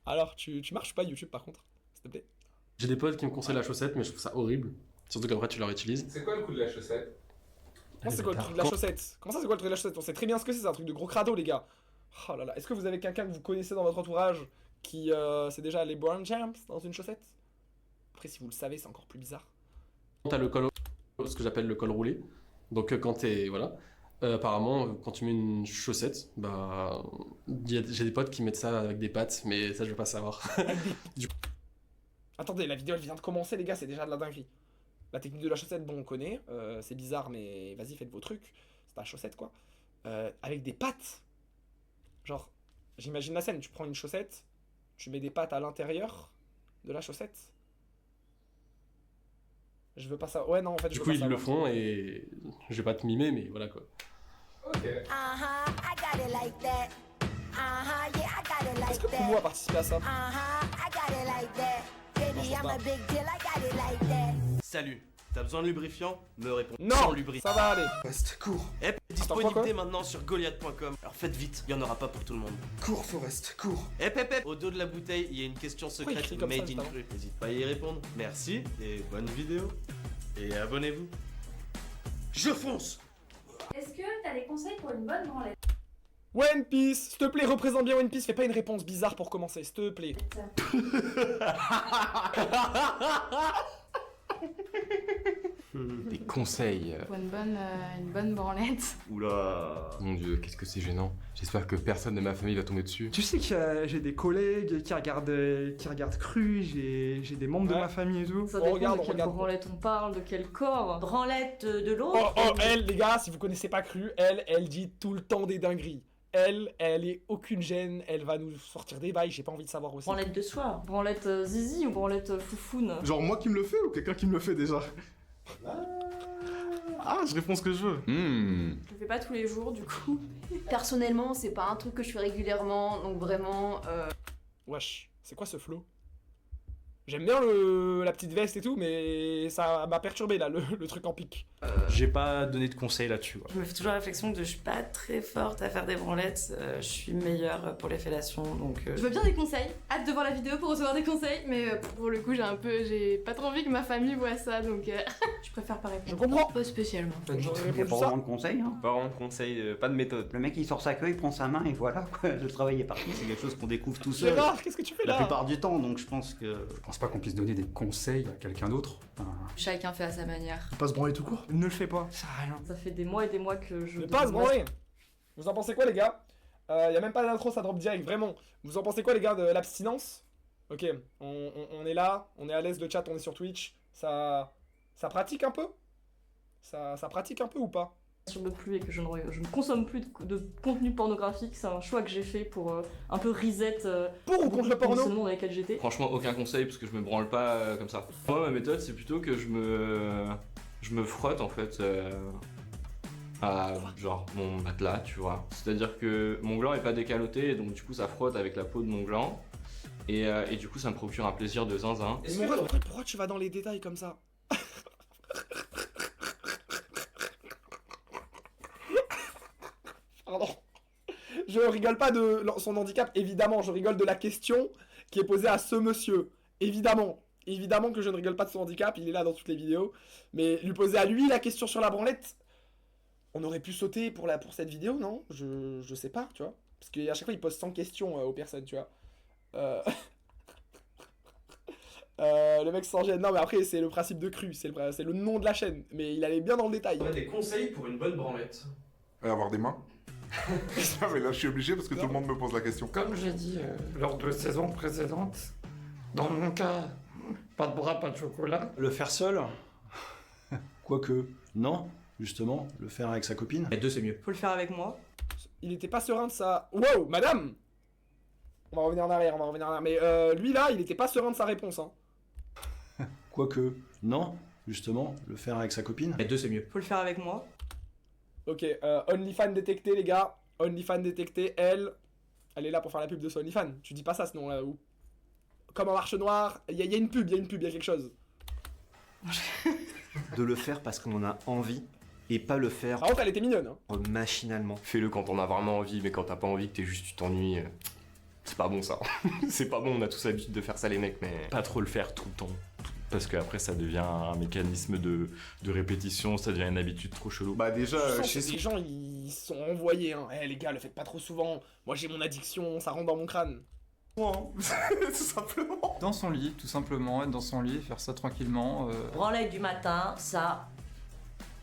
Alors, tu marches pas YouTube par contre, s'il te plaît. J'ai des potes qui me conseillent la chaussette, mais je trouve ça horrible. Surtout qu'après tu leur utilises. C'est quoi le coup de la chaussette? Comment c'est quoi le truc de la chaussette? Comment ça c'est quoi le truc de la chaussette? On sait très bien ce que c'est un truc de gros crado les gars. Oh là là, est-ce que vous avez quelqu'un que vous connaissez dans votre entourage qui c'est déjà les Brown Jams dans une chaussette? Après si vous le savez c'est encore plus bizarre. T'as le col, ce que j'appelle le col roulé. Donc quand t'es, voilà. Apparemment, quand tu mets une chaussette, bah, j'ai des potes qui mettent ça avec des pattes, mais ça je veux pas savoir. Attendez, la vidéo elle vient de commencer les gars, c'est déjà de la dinguerie. La technique de la chaussette, bon on connaît, c'est bizarre mais vas-y faites vos trucs. C'est pas la chaussette quoi. Avec des pattes. Genre, j'imagine la scène, tu prends une chaussette, tu mets des pattes à l'intérieur de la chaussette. Je veux pas ça. Ouais non en fait je Du veux coup pas ils savoir. le font et je vais pas te mimer, mais voilà quoi. Ok. I got it like that. Yeah, I got it Est-ce que like Kumo a that. participé à ça? I got it like that. Baby, pense I'm pas. a big deal, I got it like that. Salut, t'as besoin de lubrifiant? Me réponds Non, sans lubrifiant. ça va aller. Forest, cours, Hep, quoi, disponibilité maintenant sur Goliath.com. Alors faites vite, il y en aura pas pour tout le monde. cours Forest, cours. Hep, au dos de la bouteille, il y a une question Pourquoi il secrète crie comme ça, made juste in avant cru. N'hésite pas à y répondre. Merci et bonne vidéo. Et abonnez-vous. Je fonce! Est-ce que t'as des conseils pour une bonne branlette? One Piece, s'il te plaît, représente bien One Piece, fais pas une réponse bizarre pour commencer, s'il te plaît. Des conseils. Pour une bonne branlette. Oula. Mon dieu, qu'est-ce que c'est gênant. J'espère que personne de ma famille va tomber dessus. Tu sais que j'ai des collègues qui regardent Cru, j'ai des membres de Ouais. ma famille et tout. Ça On dépend regarde, de on quelle regarde. branlette on parle, de quel corps. Branlette de Oh, l'autre. oh, elle, les gars, si vous connaissez pas Cru, elle dit tout le temps des dingueries. Elle est aucune gêne, elle va nous sortir des bails, j'ai pas envie de savoir aussi. Branlette de soir. Branlette zizi ou branlette foufoune. Genre moi qui me le fais ou quelqu'un qui me le fait déjà? Ah, je réponds ce que je veux. Je le fais pas tous les jours du coup. Personnellement, c'est pas un truc que je fais régulièrement, donc vraiment. Wesh, c'est quoi ce flow? J'aime bien la petite veste et tout, mais ça m'a perturbé là, le truc en pique. J'ai pas donné de conseils là-dessus. Je me fais toujours la réflexion que je suis pas très forte à faire des branlettes. Je suis meilleure pour les fellations, donc. Je veux bien des conseils. Hâte de voir la vidéo pour recevoir des conseils, mais pour le coup, j'ai pas trop envie que ma famille voit ça, donc je préfère pas répondre. Je comprends. Pas spécialement. J'aurais Il n'y a répondu pas ça. vraiment de conseils, hein. Pas vraiment de conseils, pas de méthode. Le mec il sort sa queue, il prend sa main et voilà quoi, le travail est parti. C'est quelque chose qu'on découvre tout seul Gérard, qu'est-ce que tu fais la là? plupart du temps, donc je pense que. Je pense pas qu'on puisse donner des conseils à quelqu'un d'autre. Chacun fait à sa manière. Pas se branler tout court. Ne le fais pas, ça sert à rien. Ça fait des mois et des mois que je. Ne pas se branler. Vous en pensez quoi les gars? Y a même pas d'intro, ça drop direct, vraiment. Vous en pensez quoi les gars de l'abstinence? Ok, on est là, on est à l'aise, le chat, on est sur Twitch. Ça pratique un peu? Ça pratique un peu ou pas? Je ne plus et que je ne consomme plus de contenu pornographique, c'est un choix que j'ai fait pour un peu reset Pour ou contre le porno? conditionnement dans lequel j'étais. Franchement, aucun conseil parce que je me branle pas comme ça. Moi, ma méthode, c'est plutôt que je me frotte en fait à genre mon matelas, tu vois. C'est-à-dire que mon gland est pas décaloté, et donc du coup, ça frotte avec la peau de mon gland. Et du coup, ça me procure un plaisir de zinzin. Mais mon ref, pourquoi tu vas dans les détails comme ça? Pardon. Je rigole pas de son handicap, évidemment, je rigole de la question qui est posée à ce monsieur. Évidemment. Évidemment que je ne rigole pas de son handicap, il est là dans toutes les vidéos. Mais lui poser à lui la question sur la branlette, on aurait pu sauter pour cette vidéo, non? Je sais pas, tu vois. Parce qu'à chaque fois, il pose 100 questions aux personnes, tu vois. Le mec sans gêne. Non, mais après, c'est le principe de Cru, c'est le nom de la chaîne. Mais il allait bien dans le détail. On a des conseils pour une bonne branlette. Avoir des mains. Ah, mais là je suis obligé parce que tout le monde me pose la question. Comme j'ai dit lors de saisons précédentes, dans mon cas, pas de bras, pas de chocolat. Le faire seul? Quoique, non, justement, le faire avec sa copine. Les deux, c'est mieux. Faut le faire avec moi. Il était pas serein de sa... Wow, madame! On va revenir en arrière, Mais lui là, il était pas serein de sa réponse, hein. Quoique, non, justement, le faire avec sa copine. Les deux, c'est mieux. Faut le faire avec moi. Ok, OnlyFans détecté, les gars. OnlyFans détecté, elle est là pour faire la pub de son OnlyFans. Tu dis pas ça sinon, ou... Comme en marche noire, il y a une pub, il y a quelque chose. De le faire parce qu'on en a envie et pas le faire Par contre, elle était mignonne, hein. machinalement. Fais-le quand on a vraiment envie, mais quand t'as pas envie, que tu t'ennuies. C'est pas bon ça. C'est pas bon, on a tous l'habitude de faire ça les mecs, mais pas trop le faire tout le temps. Parce qu'après ça devient un mécanisme de répétition, ça devient une habitude trop chelou. Bah déjà, Je sens que les gens ils sont envoyés, hein. Eh les gars, le faites pas trop souvent. Moi j'ai mon addiction, ça rentre dans mon crâne. tout simplement. Dans son lit, tout simplement, être dans son lit, faire ça tranquillement. Branlette du matin, ça,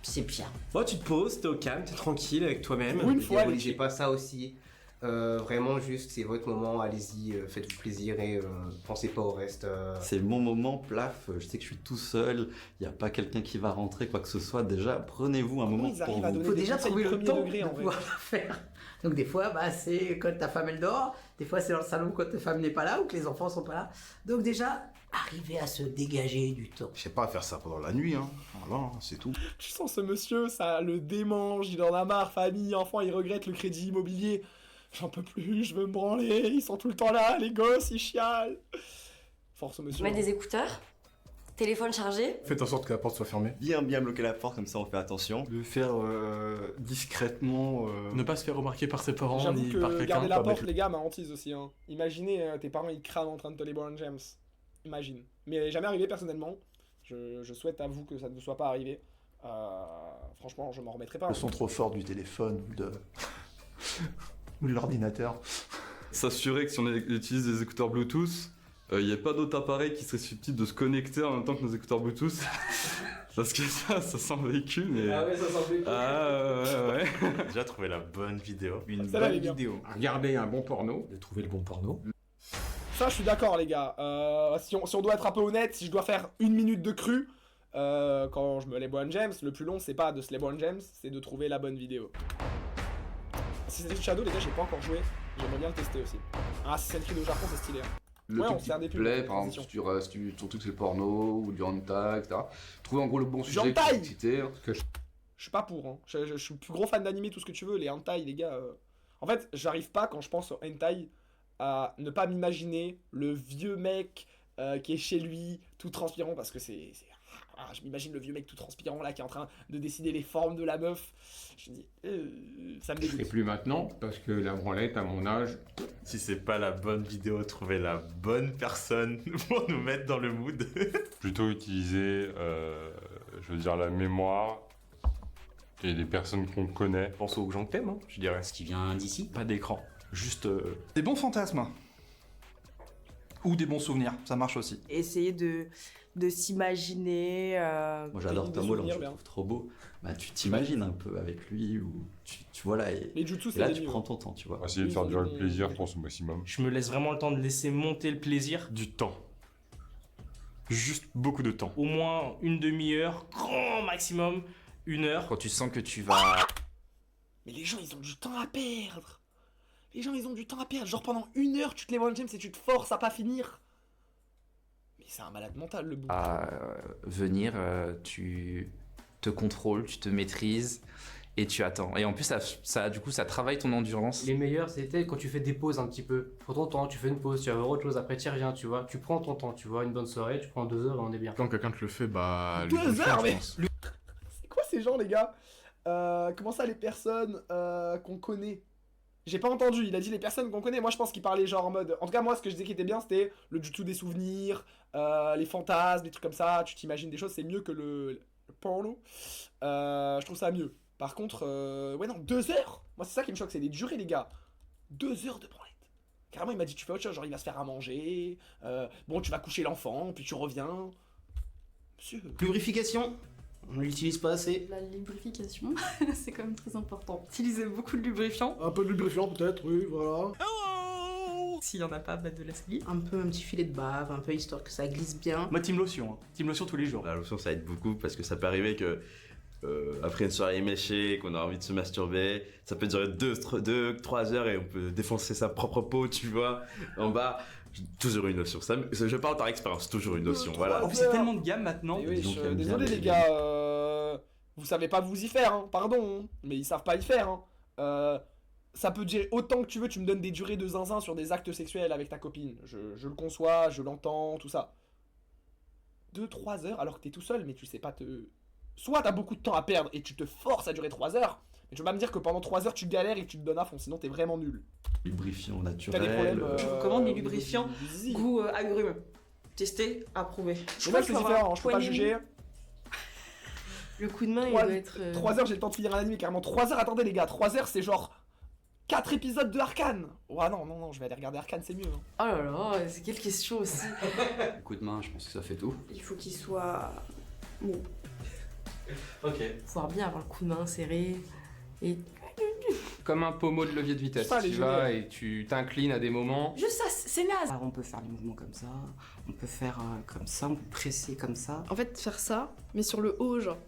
c'est bien. Moi, tu te poses, t'es au calme, t'es tranquille avec toi-même. Une fois, J'ai pas ça aussi. Vraiment, juste, c'est votre moment, allez-y, faites-vous plaisir et pensez pas au reste. C'est mon moment, plaf, je sais que je suis tout seul, il n'y a pas quelqu'un qui va rentrer, quoi que ce soit. Déjà, prenez-vous un moment pour vous. Il faut déjà trouver le temps de pouvoir le faire. Donc des fois, c'est quand ta femme elle dort, des fois c'est dans le salon quand ta femme n'est pas là ou que les enfants sont pas là. Donc déjà, arriver à se dégager du temps. Je sais pas faire ça pendant la nuit, hein. Voilà, c'est tout. Tu sens ce monsieur, ça le démange, il en a marre, famille, enfant, il regrette le crédit immobilier. J'en peux plus, je veux me branler, ils sont tout le temps là, les gosses, ils chialent. Force au monsieur. Mets des écouteurs, téléphone chargé. Faites en sorte que la porte soit fermée. Bien bloquer la porte, comme ça on fait attention. Le faire discrètement. Ne pas se faire remarquer par ses parents J'avoue ni que par quelqu'un. garder la porte, les gars, ma hantise aussi. Hein. Imaginez tes parents, ils crament en train de te LeBron James. Imagine. Mais jamais arrivé personnellement. Je souhaite à vous que ça ne vous soit pas arrivé. Franchement, je m'en remettrai pas. Le son trop fort du téléphone ou de... ou de l'ordinateur. S'assurer que si on utilise des écouteurs Bluetooth, il n'y a pas d'autre appareil qui serait susceptible de se connecter en même temps que nos écouteurs Bluetooth. Parce que ça sent le véhicule, mais... Ah ouais, ça sent le véhicule. Ah ouais. Déjà trouvé la bonne vidéo. Une bonne vidéo. Regardez un bon porno. J'ai trouvé le bon porno. Ça, je suis d'accord, les gars. Si on doit être un peu honnête, si je dois faire 1 minute de cru, quand je me LeBron James, le plus long, c'est pas de se LeBron James, c'est de trouver la bonne vidéo. Assassin's Creed Shadow, les gars, j'ai pas encore joué. J'aimerais bien le tester aussi. Un Assassin's Creed au Japon, c'est stylé. Hein. Le Ouais, truc on sert qui des te pubs. plaît, par exemple, si tu surtout que c'est le porno ou du hentai, etc. Trouver en gros le bon sujet hentai qui va exciter, hein, parce que Je suis pas pour, hein. Je suis le plus gros fan d'anime, tout ce que tu veux. Les hentai, les gars. En fait, j'arrive pas, quand je pense au hentai, à ne pas m'imaginer le vieux mec qui est chez lui, tout transpirant, parce que c'est... je m'imagine le vieux mec tout transpirant là qui est en train de décider les formes de la meuf. Je me dis, ça me dégoûte. Et plus maintenant, parce que la branlette, à mon âge... Si c'est pas la bonne vidéo, trouvez la bonne personne pour nous mettre dans le mood. Plutôt utiliser, je veux dire, la mémoire et des personnes qu'on connaît. Pense aux gens que t'aimes, hein, je dirais. Ce qui vient d'ici. Pas d'écran. Juste... Des bons fantasmes. Ou des bons souvenirs, ça marche aussi. Essayer de s'imaginer. Moi j'adore Tomo, je le trouve trop beau. Bah tu t'imagines un peu avec lui ou tu vois là et, les jutsu, et là tu prends ton temps, tu vois. Essayer de faire durer le plaisir pour son maximum. Je me laisse vraiment le temps de laisser monter le plaisir. Du temps. Juste beaucoup de temps. Au moins une demi-heure, grand maximum 1 heure. Quand tu sens que tu vas... Mais les gens, ils ont du temps à perdre. Les gens, ils ont du temps à perdre. Genre pendant 1 heure, tu te LeBron James et tu te forces à pas finir. Mais c'est un malade mental, le bout. À venir, tu te contrôles, tu te maîtrises et tu attends. Et en plus, du coup, ça travaille ton endurance. Les meilleurs, c'était quand tu fais des pauses un petit peu. Prends ton temps, tu fais une pause, tu vas voir autre chose, après tu reviens, tu vois. Tu prends ton temps, tu vois, une bonne soirée, tu prends 2 heures et on est bien. Quand quelqu'un te le fait, bah... 2 heures, mais... C'est quoi ces gens, les gars? Comment ça, les personnes qu'on connaît? J'ai pas entendu, il a dit les personnes qu'on connaît. Moi, je pense qu'il parlait genre en mode... En tout cas, moi, ce que je disais qui était bien, c'était le jutsu des souvenirs, les fantasmes, des trucs comme ça. Tu t'imagines des choses, c'est mieux que le porno. Je trouve ça mieux. Par contre, ouais, non, 2 heures. Moi, c'est ça qui me choque, c'est les durées, les gars. 2 heures de branlette. Carrément, il m'a dit, tu fais autre chose, genre, il va se faire à manger. Bon, tu vas coucher l'enfant, puis tu reviens. Monsieur... Lubrification. On l'utilise pas assez. La lubrification, c'est quand même très important. Utilisez beaucoup de lubrifiant. Un peu de lubrifiant, peut-être, oui, voilà. S'il y en a pas, bah de la salive. Un petit filet de bave, un peu histoire que ça glisse bien. Moi, team lotion. Hein. Team lotion tous les jours. La lotion, ça aide beaucoup parce que ça peut arriver que après une soirée éméchée, qu'on a envie de se masturber, ça peut durer 2-3 heures et on peut défoncer sa propre peau, tu vois, en bas. Toujours une notion. Je parle par expérience, toujours une notion. Voilà. En plus, c'est tellement de gamme maintenant. Oui, désolé les gars, vous savez pas vous y faire, hein. Pardon, hein. Mais ils savent pas y faire. Hein. Ça peut durer autant que tu veux, tu me donnes des durées de zinzin sur des actes sexuels avec ta copine. Je le conçois, je l'entends, tout ça. 2-3 heures alors que t'es tout seul, mais tu sais pas te... Soit t'as beaucoup de temps à perdre et tu te forces à durer 3 heures, Et tu vas pas me dire que pendant 3 heures tu galères et que tu te donnes à fond, sinon t'es vraiment nul. Lubrifiant T'as des naturel. problèmes. Commande des lubrifiants, goût agrumes. Testé, approuvé. Mais là c'est différent, je peux pas juger. Le coup de main, il doit être. 3 heures, j'ai le temps de finir un anime carrément. 3 heures, attendez les gars, 3 heures c'est genre 4 épisodes de Arcane. Ouais, non, je vais aller regarder Arcane, c'est mieux. Hein. Oh là là, c'est quelle question aussi. Le coup de main, je pense que ça fait tout. Il faut qu'il soit mou. Ok. Pouvoir bien avoir le coup de main serré. Et. Comme un pommeau de levier de vitesse. Ça, les Tu jeux, vas ouais. et tu t'inclines à des moments. Juste ça, c'est naze. Alors, on peut faire des mouvements comme ça, on peut faire comme ça, on peut presser comme ça. En fait, faire ça, mais sur le haut, genre.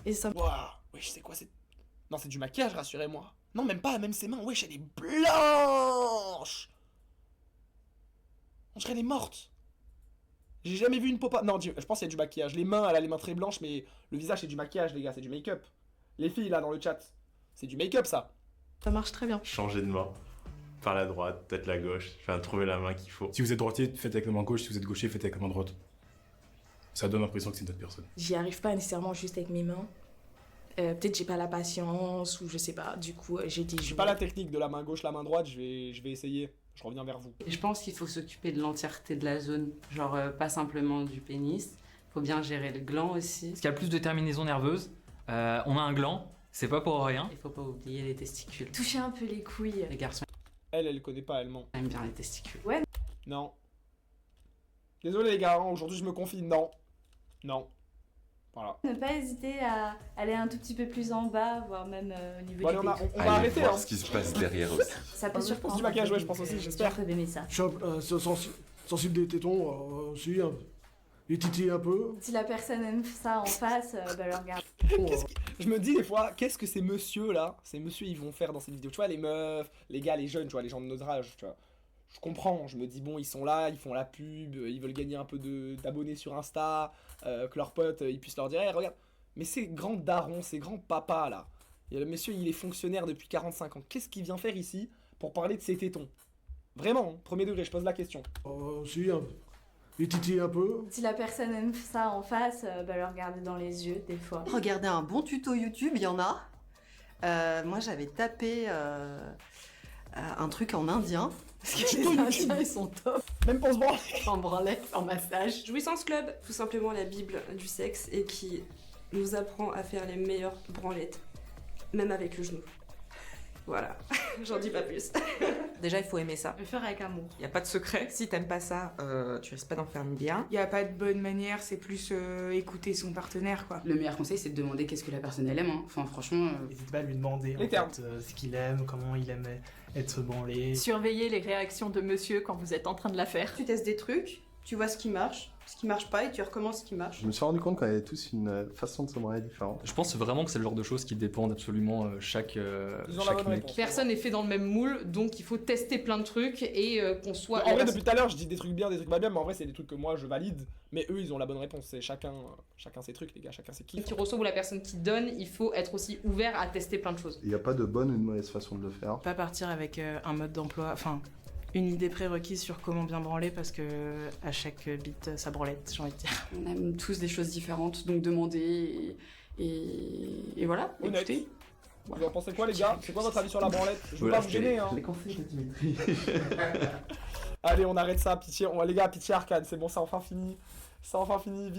Et ça. Waouh, wesh, c'est quoi c'est. Non, c'est du maquillage, rassurez-moi. Non, même pas, même ses mains, wesh, elle est blanche. On dirait elle est morte. J'ai jamais vu une popa. Non, je pense qu'il y a du maquillage. Les mains, elle a les mains très blanches, mais le visage, c'est du maquillage, les gars, c'est du make-up. Les filles, là, dans le chat, c'est du make-up, ça. Ça marche très bien. Changer de main. Par la droite, peut-être la gauche. Enfin, trouver la main qu'il faut. Si vous êtes droitier, faites avec la main gauche. Si vous êtes gaucher, faites avec la main droite. Ça donne l'impression que c'est une autre personne. J'y arrive pas nécessairement juste avec mes mains. Peut-être j'ai pas la patience ou je sais pas. Du coup, j'ai des J'ai pas la technique de la main gauche, la main droite, je vais essayer. Je reviens vers vous. Je pense qu'il faut s'occuper de l'entièreté de la zone. Genre, pas simplement du pénis. Faut bien gérer le gland aussi. Parce qu'il y a plus de terminaisons nerveuses. On a un gland, c'est pas pour rien. Il faut pas oublier les testicules. Toucher un peu les couilles. Les garçons Elle connaît pas, elle ment. aiment bien les testicules. Ouais. Non. Désolé les gars, hein, aujourd'hui je me confie. Non. Non. Voilà. Ne pas hésiter à aller un tout petit peu plus en bas, voire même au niveau Bon, du allez, on pénis. va arrêter. voir Hein. ce qui se passe derrière aussi. Ça peut surprendre. Du maquillage, ouais, je pense aussi, j'espère. J'ai aimé ça. Je suis sensible des tétons, si, les titis un peu. Si la personne aime ça en face, bah le regarde. Je me dis des fois, qu'est-ce que ces messieurs là, ces messieurs ils vont faire dans ces vidéos? Tu vois, les meufs, les gars, les jeunes, tu vois, les gens de notre âge, tu vois. Je comprends, je me dis bon, ils sont là, ils font la pub, ils veulent gagner un peu d'abonnés sur Insta, que leurs potes ils puissent leur dire, hey, regarde. Mais ces grands darons, ces grands papas là, et le monsieur il est fonctionnaire depuis 45 ans, qu'est-ce qu'il vient faire ici pour parler de ses tétons? Vraiment, hein, premier degré, je pose la question. Si, les titis un peu. Si la personne aime ça en face, bah le regarder dans les yeux des fois. Regardez un bon tuto YouTube, il y en a. Moi j'avais tapé un truc en indien. Parce que les Indiens ils sont top. Même pour se branler. En branlette, en massage. Jouissance Club, tout simplement la bible du sexe et qui nous apprend à faire les meilleures branlettes, même avec le genou. Voilà, j'en dis pas plus. Déjà il faut aimer ça. Le faire avec amour. Il y a pas de secret. Si t'aimes pas ça, tu risques pas d'en faire une bien. Il y a pas de bonne manière, c'est plus écouter son partenaire quoi. Le meilleur conseil, c'est de demander qu'est-ce que la personne elle aime. Hein. Enfin, franchement. N'hésite pas à lui demander en fait, ce qu'il aime, comment il aime être branlé. Surveillez les réactions de monsieur quand vous êtes en train de la faire. Tu testes des trucs, tu vois ce qui marche pas et tu recommences ce qui marche. Je me suis rendu compte qu'on avait tous une façon de se branler différente. Je pense vraiment que c'est le genre de choses qui dépendent absolument chaque mec. Personne n'est fait dans le même moule, donc il faut tester plein de trucs et qu'on soit. En vrai, depuis tout à l'heure, je dis des trucs bien, des trucs pas bien, mais en vrai, c'est des trucs que moi je valide. Mais eux, ils ont la bonne réponse. C'est chacun ses trucs, les gars, chacun ses kiffs. Qui reçoit ou la personne qui donne, il faut être aussi ouvert à tester plein de choses. Il n'y a pas de bonne ou de mauvaise façon de le faire. Pas partir avec un mode d'emploi, enfin une idée prérequise sur comment bien branler parce que à chaque bite sa branlette, j'ai envie de dire. On aime tous des choses différentes, donc demander et voilà, écoutez. Vous en pensez quoi, les gars? C'est quoi votre avis sur la branlette? Je veux pas vous gêner, hein. Les conseils de Dimitri. Allez, on arrête ça, pitié. Les gars, pitié Arcane, c'est bon, c'est enfin fini. C'est enfin fini, vite.